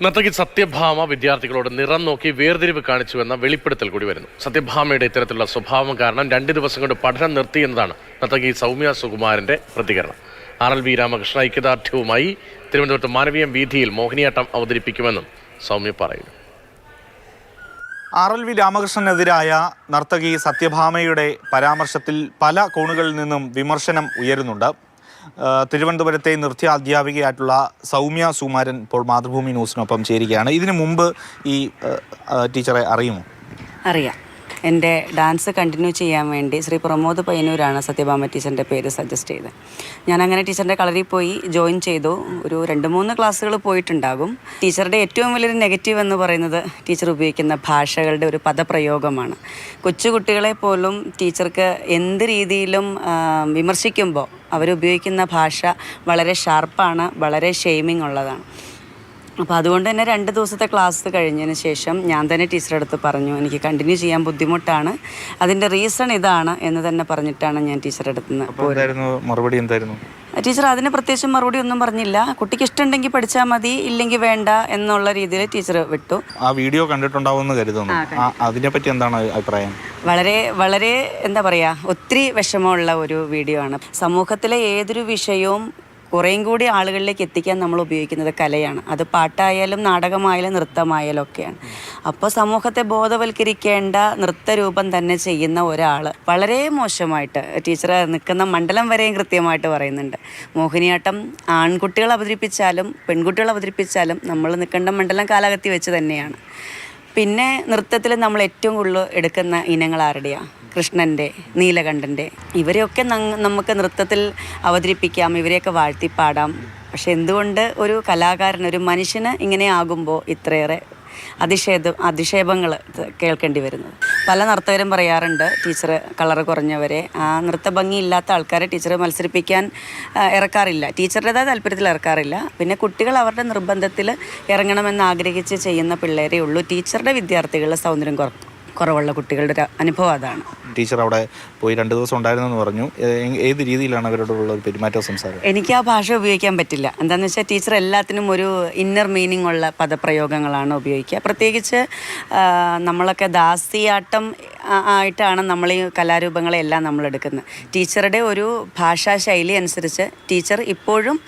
നർത്തകി സത്യഭാമ വിദ്യാർത്ഥികളോട് നിറം നോക്കി വേർതിരിവ് കാണിച്ചുവെന്ന വെളിപ്പെടുത്തൽ കൂടി വരുന്നു. സത്യഭാമയുടെ ഇത്തരത്തിലുള്ള സ്വഭാവം കാരണം 2 ദിവസം കൊണ്ട് പഠനം നിർത്തി എന്നതാണ് നർത്തകി സൗമ്യ സുകുമാരന്റെ പ്രതികരണം. RLV രാമകൃഷ്ണ ഐക്യദാർഢ്യവുമായി തിരുവനന്തപുരത്ത് മാനവീയം വീഥിയിൽ മോഹിനിയാട്ടം അവതരിപ്പിക്കുമെന്നും സൗമ്യ പറയുന്നു. RLV രാമകൃഷ്ണനെതിരായ നർത്തകി സത്യഭാമയുടെ പരാമർശത്തിൽ പല കോണുകളിൽ നിന്നും വിമർശനം ഉയരുന്നുണ്ട്. തിരുവനന്തപുരത്തെ നൃത്യ അധ്യാപികയായിട്ടുള്ള സൗമ്യ സുകുമാരൻ ഇപ്പോൾ മാതൃഭൂമി ന്യൂസിനൊപ്പം ചേരുകയാണ്. ഇതിനു മുമ്പ് ഈ ടീച്ചറെ അറിയുമോ? അറിയാം. എൻ്റെ ഡാൻസ് കണ്ടിന്യൂ ചെയ്യാൻ വേണ്ടി ശ്രീ പ്രമോദ് പയ്യന്നൂരാണ് സത്യഭാമ ടീച്ചറിൻ്റെ പേര് സജസ്റ്റ് ചെയ്തത്. ഞാനങ്ങനെ ടീച്ചറിൻ്റെ കളരിൽ പോയി ജോയിൻ ചെയ്തു. ഒരു 2-3 ക്ലാസ്സുകൾ പോയിട്ടുണ്ടാകും. ടീച്ചറുടെ ഏറ്റവും വലിയൊരു നെഗറ്റീവ് എന്ന് പറയുന്നത് ടീച്ചർ ഉപയോഗിക്കുന്ന ഭാഷകളുടെ ഒരു പദപ്രയോഗമാണ്. കൊച്ചുകുട്ടികളെ പോലും ടീച്ചർക്ക് എന്ത് രീതിയിലും വിമർശിക്കുമ്പോൾ അവരുപയോഗിക്കുന്ന ഭാഷ വളരെ ഷാർപ്പാണ്, വളരെ ഷെയ്മിങ് ഉള്ളതാണ്. അപ്പോൾ അതുകൊണ്ട് തന്നെ 2 ദിവസത്തെ ക്ലാസ് കഴിഞ്ഞതിന് ശേഷം ഞാൻ തന്നെ ടീച്ചറുടെ അടുത്ത് പറഞ്ഞു, എനിക്ക് കണ്ടിന്യൂ ചെയ്യാൻ ബുദ്ധിമുട്ടാണ്, അതിൻ്റെ റീസൺ ഇതാണ് എന്ന് തന്നെ പറഞ്ഞിട്ടാണ് ഞാൻ ടീച്ചറുടെ അടുത്ത് നിന്ന് മറുപടി എന്തായിരുന്നു? ടീച്ചർ അതിന് പ്രത്യേകിച്ച് മറുപടി ഒന്നും പറഞ്ഞില്ല. കുട്ടിക്ക് ഇഷ്ടമുണ്ടെങ്കിൽ പഠിച്ചാൽ മതി, ഇല്ലെങ്കിൽ വേണ്ട എന്നുള്ള രീതിയിൽ ടീച്ചർ വിട്ടു. ആ വീഡിയോ കണ്ടിട്ടുണ്ടാവുമെന്ന് കരുതുന്നു. അതിനെപ്പറ്റി എന്താണ് അഭിപ്രായം? വളരെ വളരെ എന്താ പറയുക, ഒത്തിരി വിഷമമുള്ള ഒരു വീഡിയോ ആണ്. സമൂഹത്തിലെ ഏതൊരു വിഷയവും കുറേയും കൂടി ആളുകളിലേക്ക് എത്തിക്കാൻ നമ്മൾ ഉപയോഗിക്കുന്നത് കലയാണ്. അത് പാട്ടായാലും നാടകമായാലും നൃത്തമായാലും ഒക്കെയാണ്. അപ്പോൾ സമൂഹത്തെ ബോധവൽക്കരിക്കേണ്ട നൃത്തരൂപം തന്നെ ചെയ്യുന്ന ഒരാൾ വളരെ മോശമായിട്ട് ടീച്ചർ നിൽക്കുന്ന മണ്ഡലം വരെയും കൃത്യമായിട്ട് പറയുന്നുണ്ട്. മോഹിനിയാട്ടം ആൺകുട്ടികൾ അവതരിപ്പിച്ചാലും പെൺകുട്ടികൾ അവതരിപ്പിച്ചാലും നമ്മൾ നിൽക്കേണ്ട മണ്ഡലം കാലകത്തി വെച്ച് തന്നെയാണ്. പിന്നെ നൃത്തത്തിൽ നമ്മൾ ഏറ്റവും കൂടുതൽ എടുക്കുന്ന ഇനങ്ങൾ ആരുടെയാണ്? കൃഷ്ണൻ്റെ, നീലകണ്ഠൻ്റെ. ഇവരെയൊക്കെ നമുക്ക് നൃത്തത്തിൽ അവതരിപ്പിക്കാം, ഇവരെയൊക്കെ വാഴ്ത്തിപ്പാടാം. പക്ഷെ എന്തുകൊണ്ട് ഒരു കലാകാരൻ, ഒരു മനുഷ്യന് ഇങ്ങനെ ആകുമ്പോൾ ഇത്രയേറെ അധിക്ഷേപങ്ങൾ കേൾക്കേണ്ടി വരുന്നത്? പല നർത്തകരും പറയാറുണ്ട്, ടീച്ചർ കളറ് കുറഞ്ഞവരെ, ആ നൃത്ത ഭംഗി ഇല്ലാത്ത ആൾക്കാരെ ടീച്ചർ മത്സരിപ്പിക്കാൻ ഇറക്കാറില്ല, ടീച്ചറുടേതായ താല്പര്യത്തിൽ ഇറക്കാറില്ല. പിന്നെ കുട്ടികൾ അവരുടെ നിർബന്ധത്തിൽ ഇറങ്ങണമെന്ന് ആഗ്രഹിച്ച് ചെയ്യുന്ന പിള്ളേരേ ഉള്ളൂ. ടീച്ചറുടെ വിദ്യാർത്ഥികളുടെ സൗന്ദര്യം കുറവുള്ള കുട്ടികളുടെ ഒരു അനുഭവം അതാണ്. ടീച്ചർ അവിടെ പോയി 2 ദിവസം ഉണ്ടായിരുന്നെന്ന് പറഞ്ഞു. ഏത് രീതിയിലാണ് അവരോടുള്ള ഒരു പെരുമാറ്റവും സംസാരം? എനിക്ക് ആ ഭാഷ ഉപയോഗിക്കാൻ പറ്റില്ല. എന്താണെന്ന് വെച്ചാൽ ടീച്ചർ എല്ലാത്തിനും ഒരു ഇന്നർ മീനിങ് ഉള്ള പദപ്രയോഗങ്ങളാണ് ഉപയോഗിക്കുക. പ്രത്യേകിച്ച് നമ്മളൊക്കെ ദാസിയാട്ടം ആയിട്ടാണ് നമ്മൾ ഈ കലാരൂപങ്ങളെല്ലാം നമ്മൾ എടുക്കുന്നത്. ടീച്ചറുടെ ഒരു ഭാഷാ ശൈലി അനുസരിച്ച് ടീച്ചർ ഇപ്പോഴും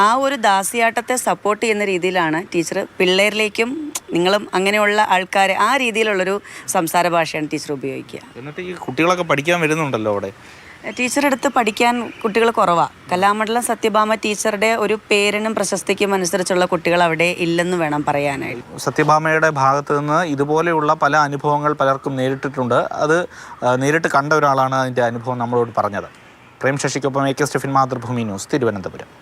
ആ ഒരു ദാസിയാട്ടത്തെ സപ്പോർട്ട് ചെയ്യുന്ന രീതിയിലാണ് ടീച്ചർ പിള്ളേരിലേക്കും നിങ്ങളും അങ്ങനെയുള്ള ആൾക്കാരെ ആ രീതിയിലുള്ളൊരു സംസാര ഭാഷയാണ് ടീച്ചർ ഉപയോഗിക്കുക. എന്നിട്ട് ഈ കുട്ടികളൊക്കെ പഠിക്കാൻ വരുന്നുണ്ടല്ലോ അവിടെ. ടീച്ചറുടെ അടുത്ത് പഠിക്കാൻ കുട്ടികൾ കുറവാണ്. കലാമണ്ഡലം സത്യഭാമ ടീച്ചറുടെ ഒരു പേരിനും പ്രശസ്തിക്കും അനുസരിച്ചുള്ള കുട്ടികൾ അവിടെ ഇല്ലെന്ന് വേണം പറയാനായിട്ട്. സത്യഭാമയുടെ ഭാഗത്ത് നിന്ന് ഇതുപോലെയുള്ള പല അനുഭവങ്ങൾ പലർക്കും നേരിട്ടിട്ടുണ്ട്. അത് നേരിട്ട് കണ്ട ഒരാളാണ് അതിൻ്റെ അനുഭവം നമ്മളോട് പറഞ്ഞത്. പ്രേം ശശിക്കൊപ്പം AK സ്റ്റെഫിൻ, മാതൃഭൂമി ന്യൂസ്, തിരുവനന്തപുരം.